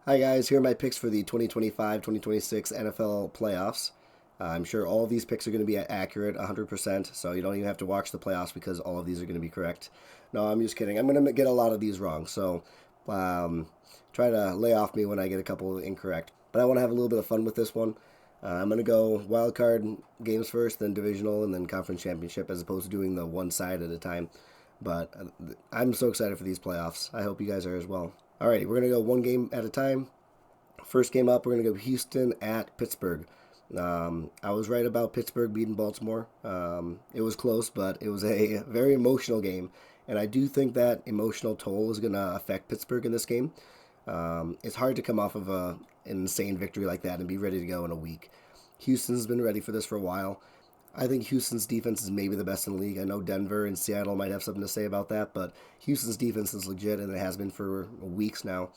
Hi guys, here are my picks for the 2025-2026 NFL playoffs. I'm sure all of these picks are going to be accurate 100%, so you don't even have to watch the playoffs because all of these are going to be correct. No, I'm just kidding. I'm going to get a lot of these wrong, so um, try to lay off me when I get a couple incorrect. But I want to have a little bit of fun with this one. I'm going to go wild card games first, then divisional, and then conference championship, as opposed to doing the one side at a time. But I'm so excited for these playoffs. I hope you guys are as well. Alrighty, we're going to go one game at a time. First game up, we're going to go Houston at Pittsburgh. I was right about Pittsburgh beating Baltimore. It was close, but it was a very emotional game. And I do think that emotional toll is going to affect Pittsburgh in this game. It's hard to come off of an insane victory like that and be ready to go in a week. Houston's been ready for this for a while. I think Houston's defense is maybe the best in the league. I know Denver and Seattle might have something to say about that, but Houston's defense is legit, and it has been for weeks now.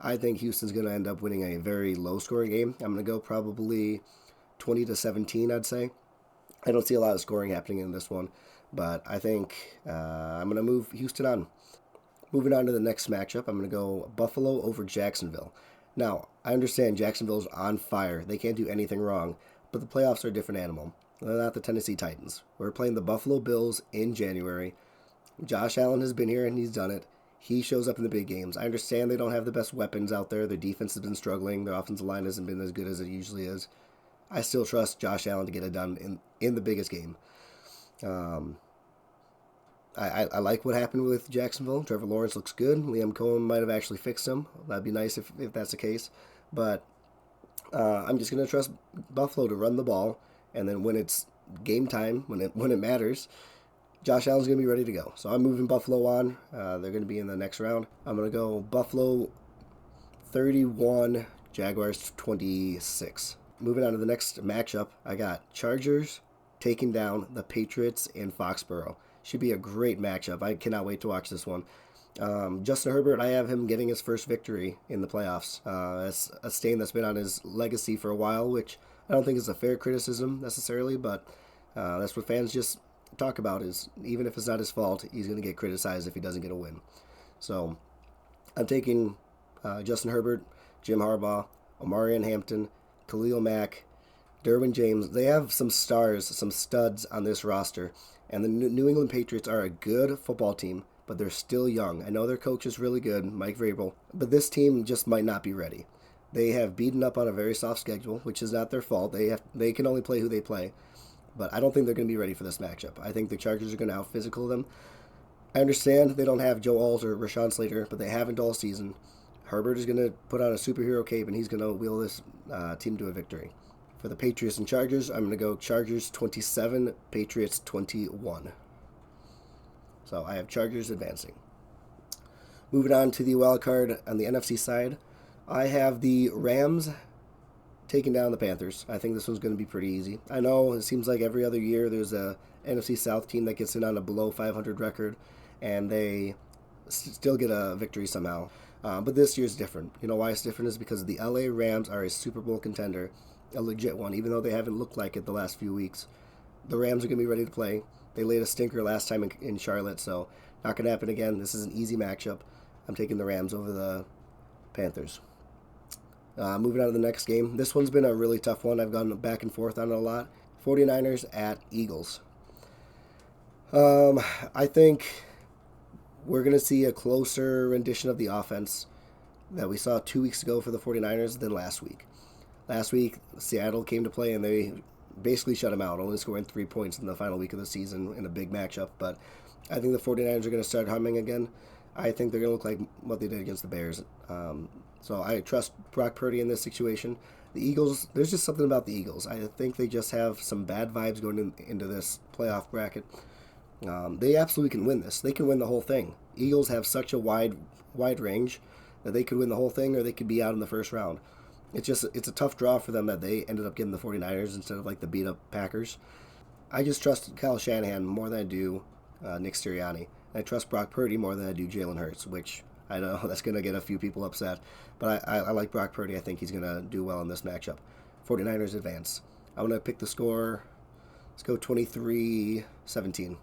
I think Houston's going to end up winning a very low-scoring game. I'm going to go probably 20-17, I'd say. I don't see a lot of scoring happening in this one, but I think I'm going to move Houston on. Moving on to the next matchup, I'm going to go Buffalo over Jacksonville. Now, I understand Jacksonville's on fire. They can't do anything wrong, but the playoffs are a different animal. They're not the Tennessee Titans. We're playing the Buffalo Bills in January. Josh Allen has been here and he's done it. He shows up in the big games. I understand they don't have the best weapons out there. Their defense has been struggling. Their offensive line hasn't been as good as it usually is. I still trust Josh Allen to get it done in the biggest game. I like what happened with Jacksonville. Trevor Lawrence looks good. Liam Cohen might have actually fixed him. That'd be nice if that's the case. But I'm just going to trust Buffalo to run the ball. And then when it's game time, when it matters, Josh Allen's going to be ready to go. So I'm moving Buffalo on. They're going to be in the next round. I'm going to go Buffalo 31, Jaguars 26. Moving on to the next matchup, I got Chargers taking down the Patriots in Foxborough. Should be a great matchup. I cannot wait to watch this one. Justin Herbert, I have him getting his first victory in the playoffs. That's a stain that's been on his legacy for a while, which I don't think is a fair criticism necessarily, but that's what fans just talk about is even if it's not his fault, he's going to get criticized if he doesn't get a win. So I'm taking Justin Herbert, Jim Harbaugh, Omarion Hampton, Khalil Mack, Derwin James. They have some stars, some studs on this roster. And the New England Patriots are a good football team, but they're still young. I know their coach is really good, Mike Vrabel, but this team just might not be ready. They have beaten up on a very soft schedule, which is not their fault. They can only play who they play. But I don't think they're going to be ready for this matchup. I think the Chargers are going to out-physical them. I understand they don't have Joe Alt or Rashawn Slater, but they haven't all season. Herbert is going to put on a superhero cape, and he's going to wheel this team to a victory. For the Patriots and Chargers, I'm going to go Chargers 27, Patriots 21. So I have Chargers advancing. Moving on to the wild card on the NFC side, I have the Rams taking down the Panthers. I think this one's going to be pretty easy. I know it seems like every other year there's a NFC South team that gets in on a below 500 record, and they still get a victory somehow. But this year's different. You know why it's different is because the LA Rams are a Super Bowl contender, a legit one, even though they haven't looked like it the last few weeks. The Rams are going to be ready to play. They laid a stinker last time in Charlotte, so not going to happen again. This is an easy matchup. I'm taking the Rams over the Panthers. Moving on to the next game. This one's been a really tough one. I've gone back and forth on it a lot. 49ers at Eagles. I think we're going to see a closer rendition of the offense that we saw 2 weeks ago for the 49ers than last week. Last week, Seattle came to play and they basically shut them out, only scoring 3 points in the final week of the season in a big matchup. But I think the 49ers are going to start humming again. I think they're going to look like what they did against the Bears. So I trust Brock Purdy in this situation. The Eagles, there's just something about the Eagles. I think they just have some bad vibes going into this playoff bracket. They absolutely can win this. They can win the whole thing. Eagles have such a wide range that they could win the whole thing or they could be out in the first round. It's a tough draw for them that they ended up getting the 49ers instead of like the beat-up Packers. I just trust Kyle Shanahan more than I do Nick Sirianni. I trust Brock Purdy more than I do Jalen Hurts, which I know that's going to get a few people upset. But I like Brock Purdy. I think he's going to do well in this matchup. 49ers advance. I'm going to pick the score. Let's go 23-17.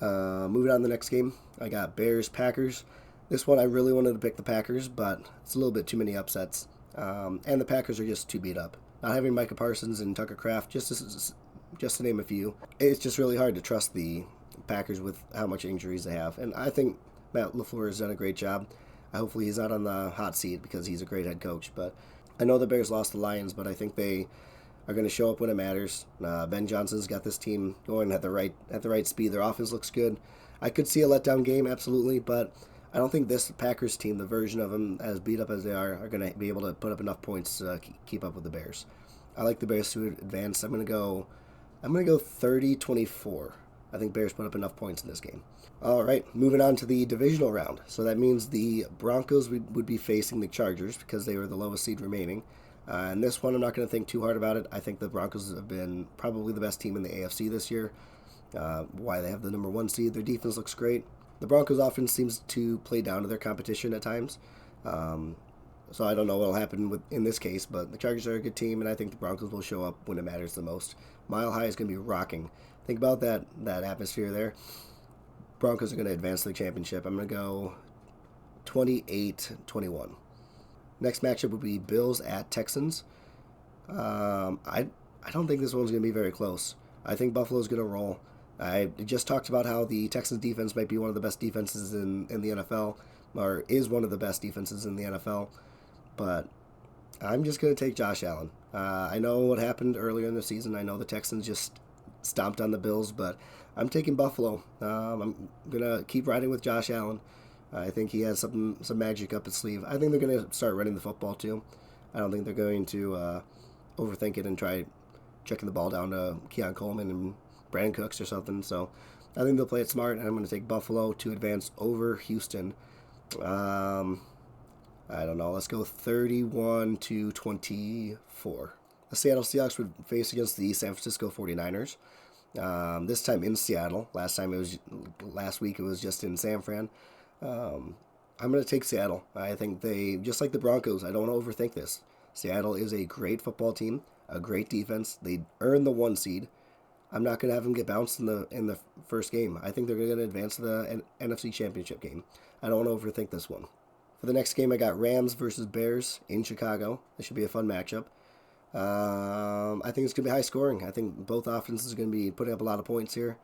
Moving on to the next game, I got Bears-Packers. This one I really wanted to pick the Packers, but it's a little bit too many upsets. And the Packers are just too beat up. Not having Micah Parsons and Tucker Kraft, just to name a few, it's just really hard to trust the Packers with how much injuries they have. And I think Matt LaFleur has done a great job. Hopefully he's not on the hot seat because he's a great head coach. But I know the Bears lost the Lions, but I think they are going to show up when it matters. Ben Johnson's got this team going at the right speed. Their offense looks good. I could see a letdown game, absolutely, but I don't think this Packers team, the version of them as beat up as they are going to be able to put up enough points to keep up with the Bears. I like the Bears to advance. I'm going to go 30-24. I think Bears put up enough points in this game. All right, moving on to the divisional round. So that means the Broncos would be facing the Chargers because they were the lowest seed remaining. And this one, I'm not going to think too hard about it. I think the Broncos have been probably the best team in the AFC this year. Why they have the number 1 seed. Their defense looks great. The Broncos offense seems to play down to their competition at times. So I don't know what will happen in this case, but the Chargers are a good team, and I think the Broncos will show up when it matters the most. Mile High is going to be rocking. Think about that atmosphere there. Broncos are going to advance to the championship. I'm going to go 28-21. Next matchup would be Bills at Texans. I don't think this one's going to be very close. I think Buffalo's going to roll. I just talked about how the Texans defense might be one of the best defenses in the NFL, or is one of the best defenses in the NFL, but I'm just going to take Josh Allen. I know what happened earlier in the season. I know the Texans just stomped on the Bills, but I'm taking Buffalo. I'm going to keep riding with Josh Allen. I think he has some magic up his sleeve. I think they're going to start running the football too. I don't think they're going to overthink it and try checking the ball down to Keon Coleman and Brandon Cooks or something. So I think they'll play it smart, and I'm going to take Buffalo to advance over Houston. I don't know. Let's go 31-24. The Seattle Seahawks would face against the San Francisco 49ers. This time in Seattle. Last week it was just in San Fran. I'm going to take Seattle. I think they, just like the Broncos, I don't want to overthink this. Seattle is a great football team, a great defense. They earned the 1 seed. I'm not going to have them get bounced in the first game. I think they're going to advance to the NFC Championship game. I don't want to overthink this one. For the next game, I got Rams versus Bears in Chicago. This should be a fun matchup. I think it's going to be high scoring. I think both offenses are going to be putting up a lot of points here.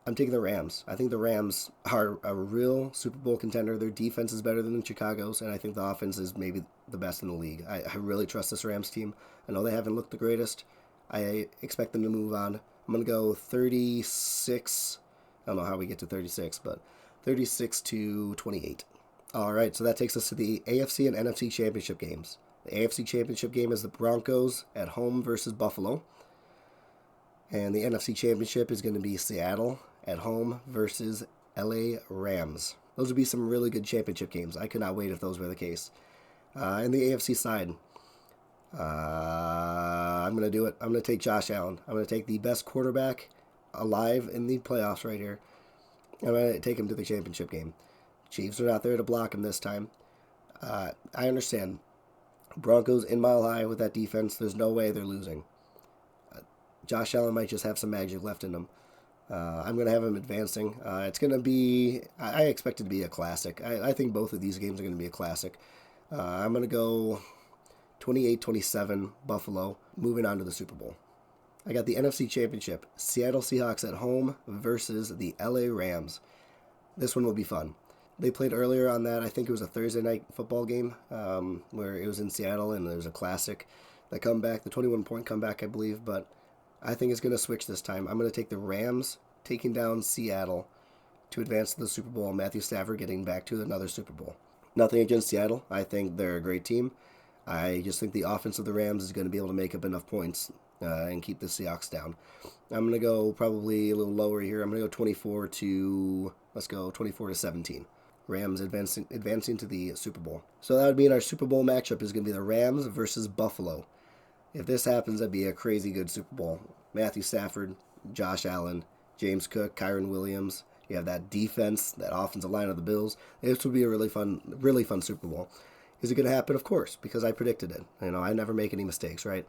I'm taking the Rams. I think the Rams are a real Super Bowl contender. Their defense is better than Chicago's, and I think the offense is maybe the best in the league. I really trust this Rams team. I know they haven't looked the greatest. I expect them to move on. I'm going to go 36. I don't know how we get to 36, but 36-28. All right, so that takes us to the AFC and NFC championship games. The AFC championship game is the Broncos at home versus Buffalo. And the NFC championship is going to be Seattle at home versus LA Rams. Those would be some really good championship games. I could not wait if those were the case. In the AFC side, I'm going to do it. I'm going to take Josh Allen. I'm going to take the best quarterback alive in the playoffs right here. I'm going to take him to the championship game. Chiefs are not there to block him this time. I understand. Broncos in Mile High with that defense, there's no way they're losing. Josh Allen might just have some magic left in him. I'm going to have him advancing. It's going to be, I expect it to be a classic. I think both of these games are going to be a classic. I'm going to go 28-27 Buffalo, moving on to the Super Bowl. I got the NFC Championship, Seattle Seahawks at home versus the LA Rams. This one will be fun. They played earlier on that, I think it was a Thursday night football game, where it was in Seattle, and there was a classic. The comeback, the 21-point comeback, I believe, but I think it's going to switch this time. I'm going to take the Rams taking down Seattle to advance to the Super Bowl. Matthew Stafford getting back to another Super Bowl. Nothing against Seattle. I think they're a great team. I just think the offense of the Rams is going to be able to make up enough points and keep the Seahawks down. I'm going to go probably a little lower here. I'm going to go 24-17. Rams advancing to the Super Bowl. So that would mean our Super Bowl matchup is going to be the Rams versus Buffalo. If this happens, that'd be a crazy good Super Bowl. Matthew Stafford, Josh Allen, James Cook, Kyron Williams. You have that defense, that offensive line of the Bills. This would be a really fun Super Bowl. Is it going to happen? Of course, because I predicted it. I never make any mistakes, right?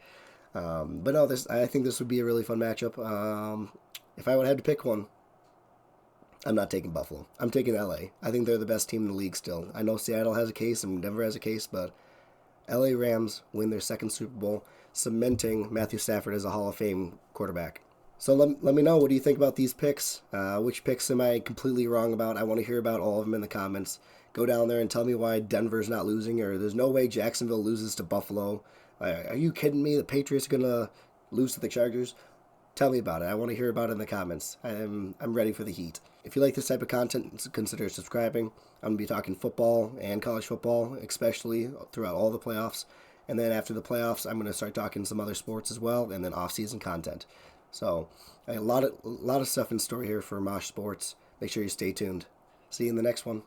But no, I think this would be a really fun matchup. If I would have had to pick one, I'm not taking Buffalo. I'm taking LA. I think they're the best team in the league still. I know Seattle has a case and Denver has a case, but LA Rams win their second Super Bowl, cementing Matthew Stafford as a Hall of Fame quarterback. So let me know, what do you think about these picks? Which picks am I completely wrong about? I want to hear about all of them in the comments. Go down there and tell me why Denver's not losing, or there's no way Jacksonville loses to Buffalo. Are you kidding me? The Patriots are going to lose to the Chargers? Tell me about it. I want to hear about it in the comments. I'm ready for the heat. If you like this type of content, consider subscribing. I'm going to be talking football and college football, especially throughout all the playoffs. And then after the playoffs, I'm going to start talking some other sports as well, and then off-season content. So a lot of stuff in store here for Mosh Sports. Make sure you stay tuned. See you in the next one.